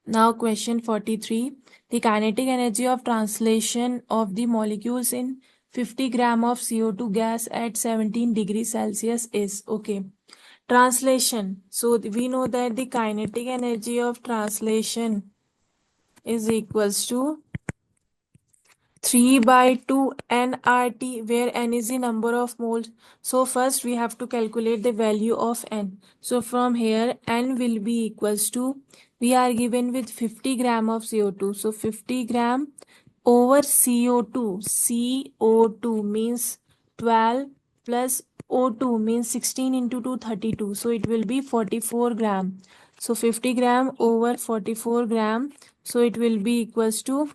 Now question 43. The kinetic energy of translation of the molecules in 50 gram of CO2 gas at 17 degrees Celsius is, okay. Translation. So we know that the kinetic energy of translation is equals to 3 by 2 nRT, where n is the number of moles. So first we have to calculate the value of n. So from here n will be equals to, we are given with 50 gram of CO2. So 50 gram over CO2. CO2 means 12 plus O2 means 16 into 2 32. So it will be 44 gram. So 50 gram over 44 gram. So it will be equals to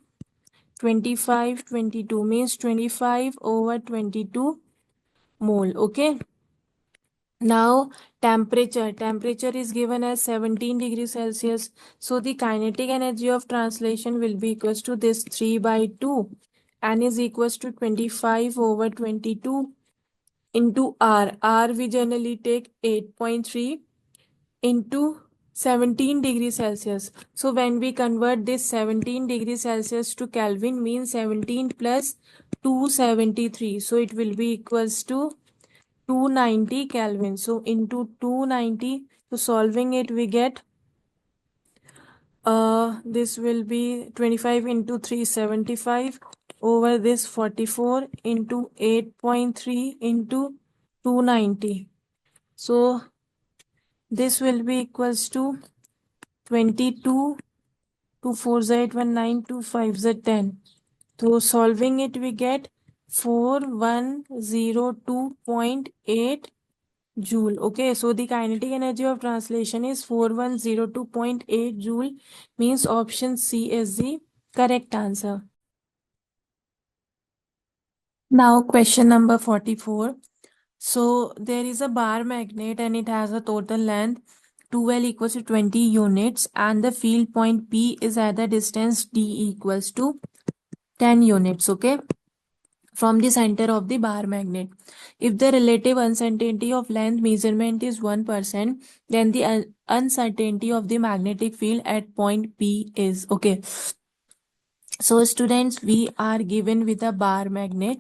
25 22 means 25 over 22 mole. Okay. Now temperature is given as 17 degrees Celsius. So the kinetic energy of translation will be equals to this 3 by 2. N is equals to 25 over 22 into R. R we generally take 8.3 into 17 degrees Celsius. So when we convert this 17 degrees Celsius to Kelvin, means 17 plus 273. So it will be equals to 290 Kelvin. So into 290, so solving it we get this will be 25 into 375 over this 44 into 8.3 into 290. So this will be equals to 22, 2 4 z 8 1 9, 2 5 z 10. So solving it we get 4102.8 joule. Okay, so the kinetic energy of translation is 4102.8 joule, means option C is the correct answer. Now question number 44. So there is a bar magnet and it has a total length 2L equals to 20 units and the field point P is at the distance D equals to 10 units, okay, from the center of the bar magnet. If the relative uncertainty of length measurement is 1%, then the uncertainty of the magnetic field at point P is, okay. So students, we are given with a bar magnet,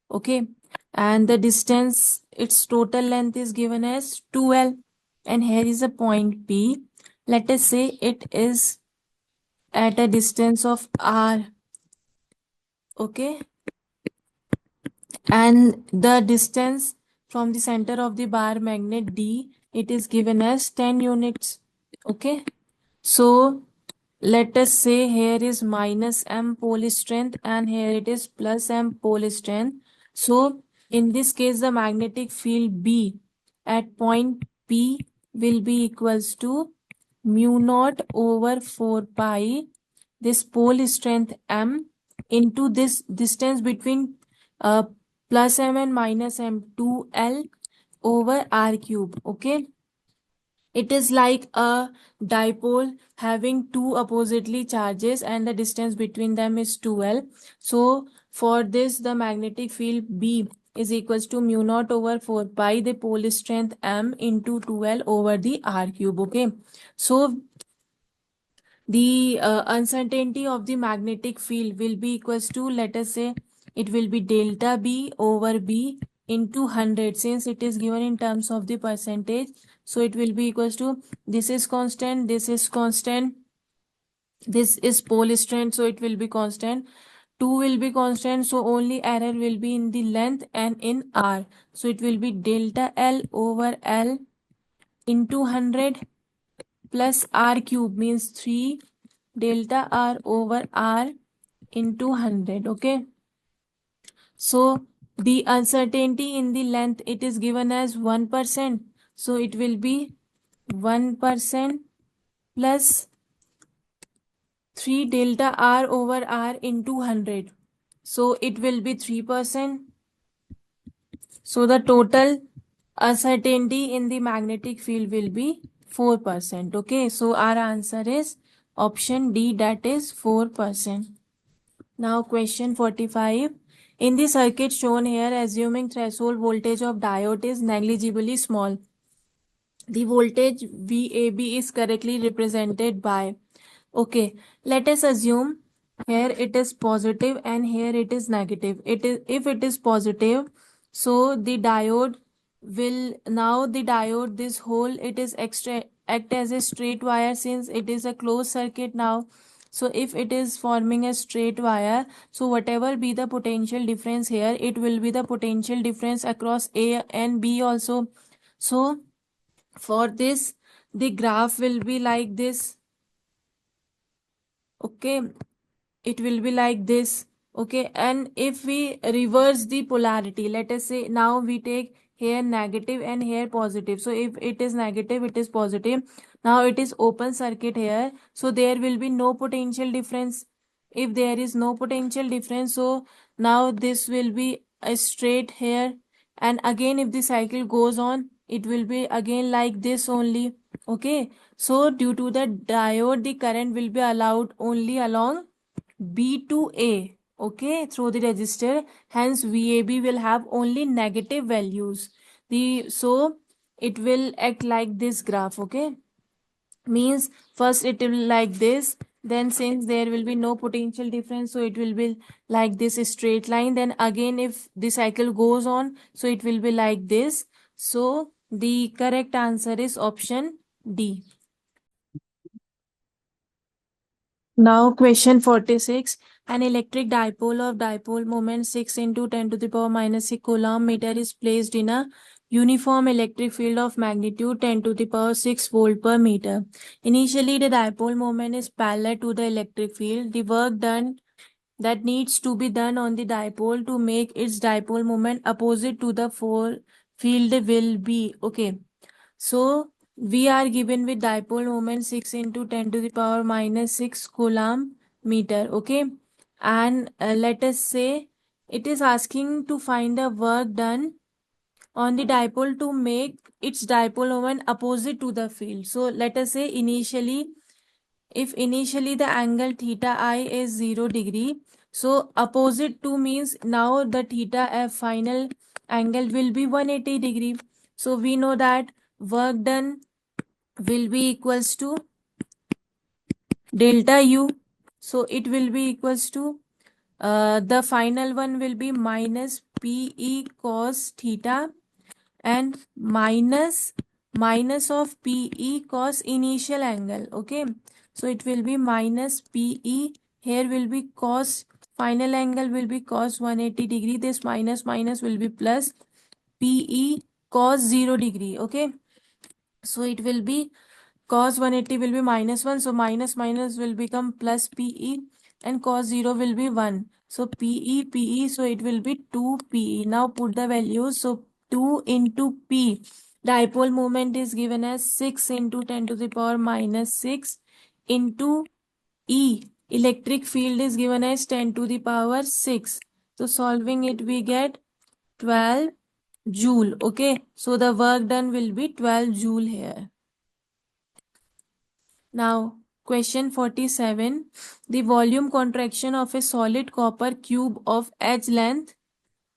okay, and the distance, its total length is given as 2L, and here is a point P. Let us say it is at a distance of R, okay, and the distance from the center of the bar magnet D, it is given as 10 units, okay. So let us say here is minus m pole strength and here it is plus m pole strength. So in this case the magnetic field B at point P will be equals to mu naught over 4 pi this pole strength m into this distance between uh, plus m and minus m 2L over r cube, okay. It is like a dipole having two oppositely charges and the distance between them is 2L. So for this the magnetic field B is equals to mu naught over 4 pi the pole strength m into 2L over the r cube, okay. So the uncertainty of the magnetic field will be equals to, let us say it will be delta B over B into 100, since it is given in terms of the percentage. So it will be equals to, this is constant, this is constant, this is pole strength, so it will be constant, 2 will be constant, so only error will be in the length and in R. So it will be delta L over L into 100 plus R cube means 3 delta R over R into 100, okay. So the uncertainty in the length, it is given as 1%. So it will be 1% plus 3 delta R over R into 100. So it will be 3%. So the total uncertainty in the magnetic field will be 4%. Okay, so our answer is option D, that is 4%. Now question 45. In the circuit shown here, assuming threshold voltage of diode is negligibly small, the voltage VAB is correctly represented by. Okay, let us assume here it is positive and here it is negative. It is, if it is positive, so the diode will, now the diode, this hole, it is extra act as a straight wire since it is a closed circuit now. So if it is forming a straight wire, so whatever be the potential difference here, it will be the potential difference across A and B also. So for this, the graph will be like this. Okay, it will be like this. Okay, and if we reverse the polarity, let us say now we take here negative and here positive. So if it is negative, it is positive. Now it is open circuit here, so there will be no potential difference. If there is no potential difference, so now this will be a straight here, and again if the cycle goes on, it will be again like this only. Okay, so due to the diode, the current will be allowed only along B to A, okay, through the resistor. Hence VAB will have only negative values. The so it will act like this graph, okay. Means first it will like this, then since there will be no potential difference, so it will be like this straight line. Then again if the cycle goes on, so it will be like this. So the correct answer is option D. Now question 46. An electric dipole of dipole moment 6 into 10 to the power minus 6 coulomb meter is placed in a uniform electric field of magnitude 10 to the power 6 volt per meter. Initially, the dipole moment is parallel to the electric field. The work done that needs to be done on the dipole to make its dipole moment opposite to the field will be, okay. So we are given with dipole moment 6 into 10 to the power minus 6 coulomb meter. Okay. And let us say it is asking to find the work done on the dipole to make its dipole moment opposite to the field. So let us say initially, if initially the angle theta I is 0 degree, so opposite to means now the theta F final angle will be 180 degree. So we know that work done will be equals to delta U. So it will be equals to the final one will be minus PE cos theta and minus of PE cos initial angle. Okay. So it will be minus PE. Here will be cos final angle will be cos 180 degree. This minus minus will be plus PE cos 0 degree. Okay. So it will be cos 180 will be minus 1. So minus minus will become plus PE and cos 0 will be 1. So PE. So it will be 2 PE. Now put the values. So 2 into P. Dipole moment is given as 6 into 10 to the power minus 6 into E. Electric field is given as 10 to the power 6. So solving it we get 12 joule. Okay. So the work done will be 12 joule here. Now, question 47. The volume contraction of a solid copper cube of edge length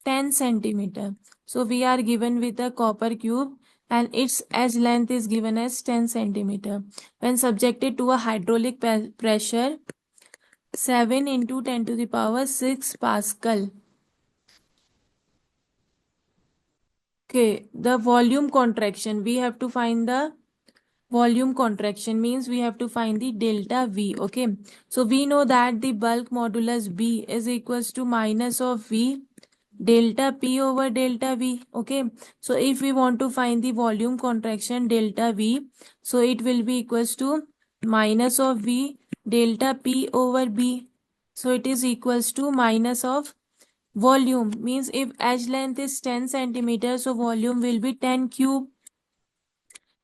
10 centimeter. So, we are given with a copper cube and its edge length is given as 10 centimeter. When subjected to a hydraulic pressure 7 into 10 to the power 6 Pascal. Okay, the volume contraction, we have to find the volume contraction, means we have to find the delta V. Okay, so we know that the bulk modulus B is equals to minus of V delta P over delta V. Okay, so if we want to find the volume contraction delta V, so it will be equals to minus of V delta P over B. So it is equals to minus of volume, means if edge length is 10 centimeters, so volume will be 10 cube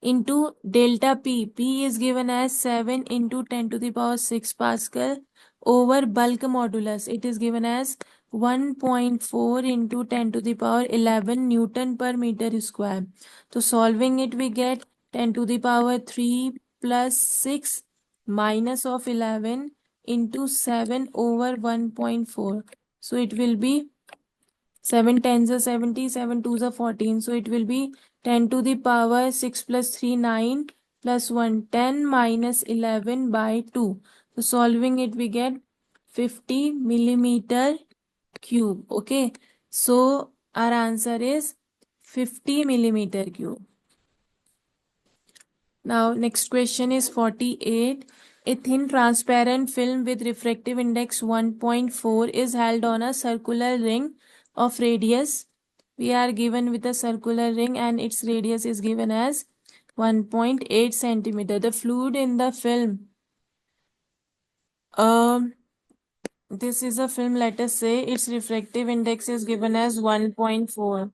into delta P. P is given as 7 into 10 to the power 6 Pascal over bulk modulus. It is given as 1.4 into 10 to the power 11 Newton per meter square. So solving it we get 10 to the power 3 plus 6 minus of 11 into 7 over 1.4. So it will be 7 tens are 70, 7 twos are 14. So it will be 10 to the power 6 plus 3, 9 plus 1, 10 minus 11 by 2. So solving it, we get 50 millimeter cube. Okay. So our answer is 50 millimeter cube. Now, next question is 48. A thin transparent film with refractive index 1.4 is held on a circular ring of radius. We are given with a circular ring and its radius is given as 1.8 centimeter. The fluid in the film. This is a film, let us say its refractive index is given as 1.4.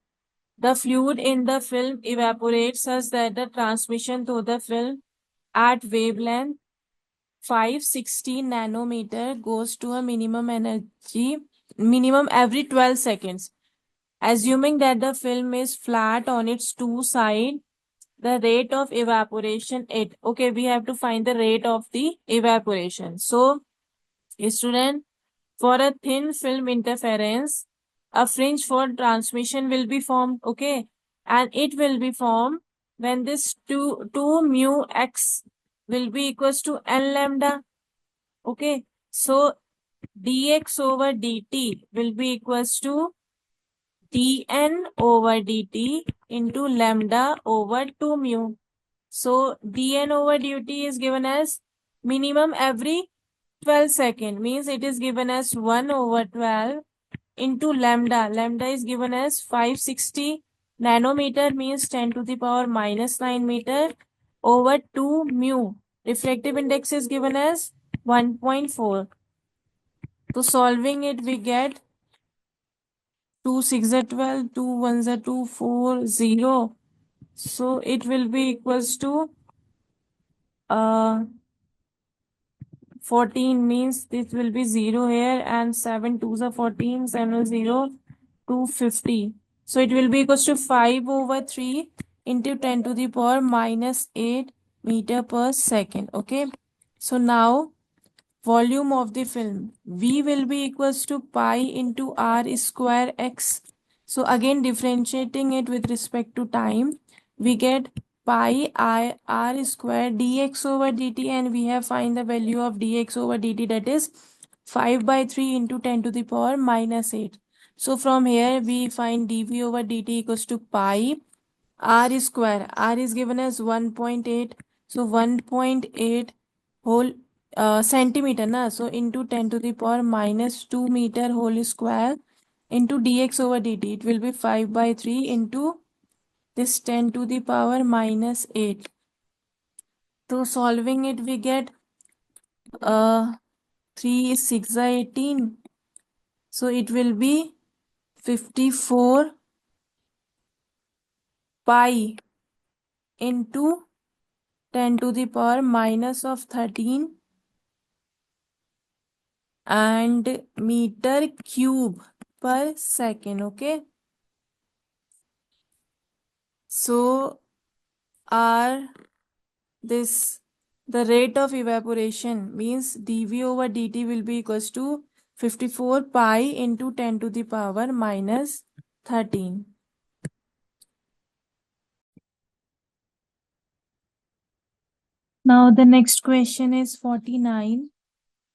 The fluid in the film evaporates such that the transmission through the film at wavelength 560 nanometer goes to a minimum every 12 seconds. Assuming that the film is flat on its two sides, the rate of evaporation okay, we have to find the rate of the evaporation. So student, for a thin film interference, a fringe for transmission will be formed, okay, and it will be formed when this 2 mu x will be equals to n lambda. Okay, so dx over dt will be equals to dn over dt into lambda over 2 mu. So dn over dt is given as minimum every 12 second, means it is given as 1 over 12 into lambda. Lambda is given as 560 nanometer, means 10 to the power minus 9 meter over 2 mu. Refractive index is given as 1.4. So solving it, we get 2 6 are 12, 2 1s are 2, 4 0. So it will be equals to uh 14, means this will be 0 here, and 7 2s are 14, 7 0, 250. So it will be equals to 5 over 3 into 10 to the power minus 8 meter per second. Okay. So now volume of the film, V will be equals to pi into R square X. So again differentiating it with respect to time, we get pi I R square dx over dt, and we have find the value of dx over dt, that is 5 by 3 into 10 to the power minus 8. So from here we find dv over dt equals to pi R square. R is given as 1.8. So 1.8 whole centimeter na. So into 10 to the power minus 2 meter whole square into dx over dt. It will be 5 by 3 into this 10 to the power minus 8. So solving it, we get 3 6 are 18. So it will be 54 pi into 10 to the power minus of 13 and meter cube per second. Okay. So our this the rate of evaporation means dv over dt will be equals to 54 pi into 10 to the power minus 13. Now the next question is 49.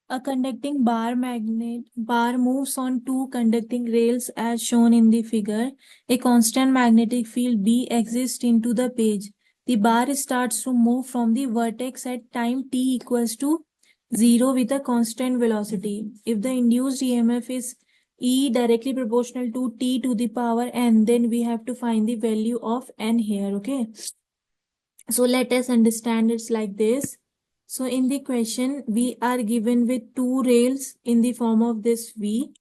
A conducting bar moves on two conducting rails as shown in the figure. A constant magnetic field B exists into the page. The bar starts to move from the vertex at time t equals to 0 with a constant velocity. If the induced EMF is E directly proportional to t to the power n, then we have to find the value of n here. Okay. So let us understand it's like this. So in the question, we are given with two rails in the form of this V,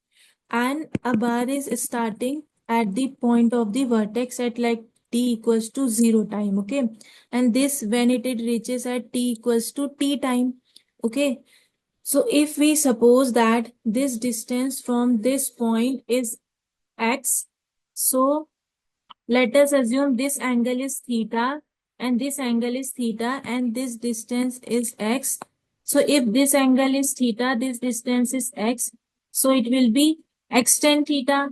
and a bar is starting at the point of the vertex at like t equals to 0 time. Okay. And this when it reaches at t equals to t time. Okay. So if we suppose that this distance from this point is x, so let us assume this angle is theta and this angle is theta and this distance is x. So if this angle is theta, this distance is x. So it will be x tan theta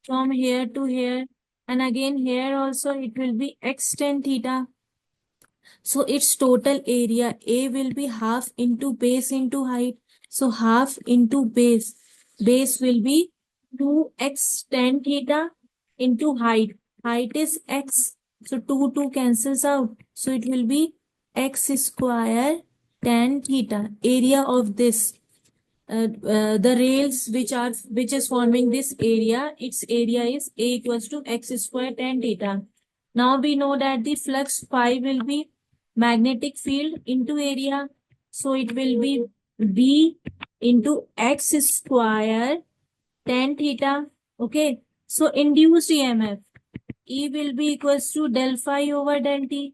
from here to here. And again here also it will be x tan theta. So its total area A will be half into base into height. So half into base. Base will be 2x tan theta into height. Height is x. So 2 cancels out. So it will be x square tan theta. Area of this. The rails which is forming this area, its area is A equals to x square tan theta. Now we know that the flux phi will be magnetic field into area. So it will be B into x square tan theta. Okay. So induced EMF E will be equals to del phi over del t.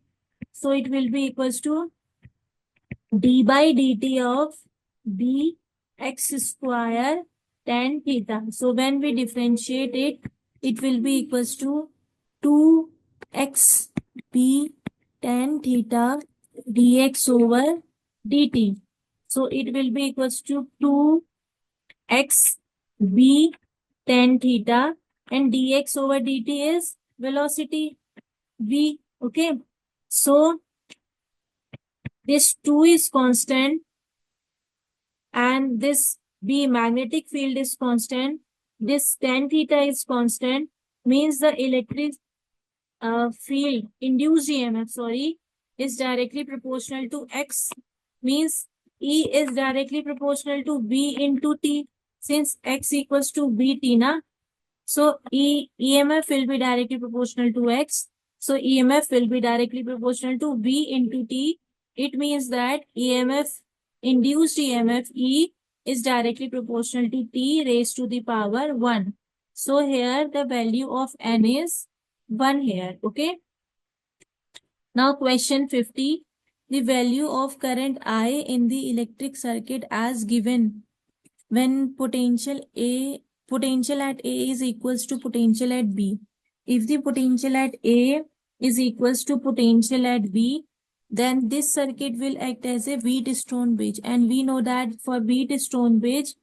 So it will be equals to d by dt of b x square tan theta. So when we differentiate it, it will be equals to 2x b tan theta dx over dt. So it will be equals to 2x b tan theta and dx over dt is velocity v. Okay. So this 2 is constant and this B magnetic field is constant, this tan theta is constant, means the electric field induced EMF, is directly proportional to X, means E is directly proportional to B into T, since X equals to BT, na? So EMF will be directly proportional to X. So EMF will be directly proportional to V into T. It means that induced EMF E is directly proportional to T raised to the power 1. So here the value of N is 1 here. Okay. Now question 50. The value of current I in the electric circuit as given when potential at A is equals to potential at B. If the potential at A is equals to potential at B, then this circuit will act as a Wheatstone bridge. And we know that for Wheatstone bridge,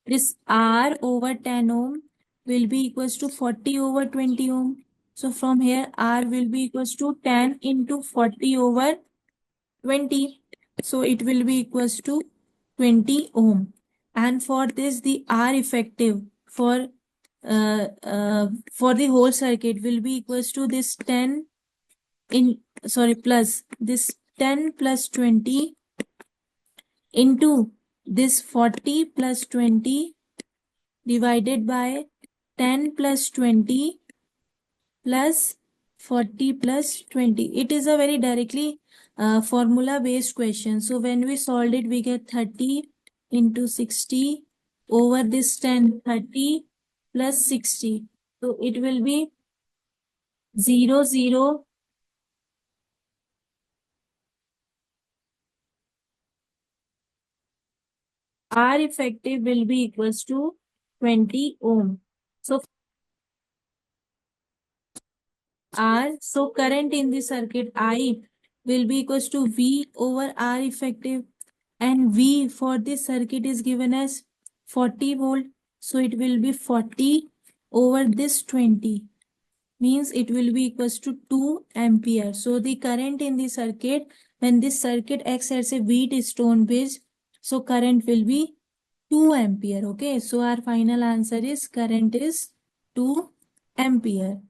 this R over 10 ohm will be equals to 40 over 20 ohm. So from here, R will be equals to 10 into 40 over 20. So it will be equals to 20 ohm. And for this, the R effective for the whole circuit will be equals to this 10 plus this 10 plus 20 into this 40 plus 20 divided by 10 plus 20 plus 40 plus 20. It is a very directly formula based question. So when we solve it, we get 30 into 60 over this 10, 30 plus 60. So it will be 0, 0. R effective will be equals to 20 ohm. So so current in the circuit I will be equals to V over R effective, and V for this circuit is given as 40 volt. So it will be 40 over this 20, means it will be equals to 2 ampere. So the current in the circuit, when this circuit acts as a Wheatstone bridge, so current will be 2 ampere. Okay, so our final answer is current is 2 ampere.